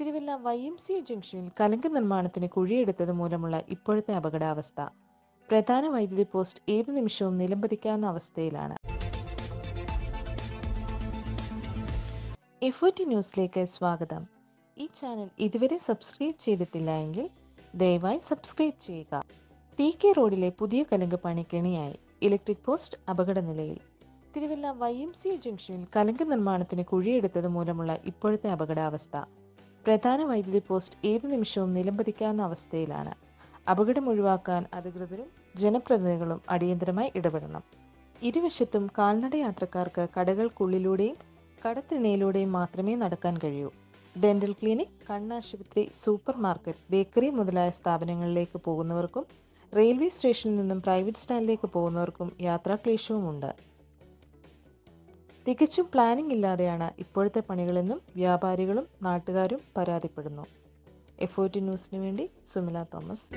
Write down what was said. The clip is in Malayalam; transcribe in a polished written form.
തിരുവല്ല YMCA ജംഗ്ഷനിൽ കലങ്ക് നിർമ്മാണത്തിന് കുഴിയെടുത്തത് മൂലമുള്ള ഇപ്പോഴത്തെ അപകടാവസ്ഥ. പ്രധാന വൈദ്യുതി പോസ്റ്റ് ഏതു നിമിഷവും നിലംപതിക്കാവുന്ന അവസ്ഥയിലാണ്. എഫോർട്ടി ന്യൂസിലേക്ക് സ്വാഗതം. ഈ ചാനൽ ഇതുവരെ സബ്സ്ക്രൈബ് ചെയ്തിട്ടില്ല എങ്കിൽ ദയവായി സബ്സ്ക്രൈബ് ചെയ്യുക. TK റോഡിലെ പുതിയ കലങ്ക് പണി കെണിയായി. ഇലക്ട്രിക് പോസ്റ്റ് അപകടനിലയിൽ. തിരുവല്ല YMCA ജംഗ്ഷനിൽ കലങ്ക് നിർമ്മാണത്തിന് കുഴിയെടുത്തത് മൂലമുള്ള ഇപ്പോഴത്തെ അപകടാവസ്ഥ. പ്രധാന വൈദ്യുതി പോസ്റ്റ് ഏതു നിമിഷവും നിലംപതിക്കാവുന്ന അവസ്ഥയിലാണ്. അപകടം ഒഴിവാക്കാൻ അധികൃതരും ജനപ്രതിനിധികളും അടിയന്തരമായി ഇടപെടണം. ഇരുവശത്തും കാൽനട യാത്രക്കാർക്ക് കടകൾക്കുള്ളിലൂടെയും കടത്തിണയിലൂടെയും മാത്രമേ നടക്കാൻ കഴിയൂ. ഡെന്റൽ ക്ലിനിക്, കണ്ണാശുപത്രി, സൂപ്പർ മാർക്കറ്റ്, ബേക്കറി മുതലായ സ്ഥാപനങ്ങളിലേക്ക് പോകുന്നവർക്കും റെയിൽവേ സ്റ്റേഷനിൽ നിന്നും പ്രൈവറ്റ് സ്റ്റാൻഡിലേക്ക് പോകുന്നവർക്കും യാത്രാക്ലേശവുമുണ്ട്. തികച്ചും പ്ലാനിംഗ് ഇല്ലാതെയാണ് ഇപ്പോഴത്തെ പണികളെന്നും വ്യാപാരികളും നാട്ടുകാരും പരാതിപ്പെടുന്നു. എഫോർട്ടി ന്യൂസിനു വേണ്ടി സുമില തോമസ്.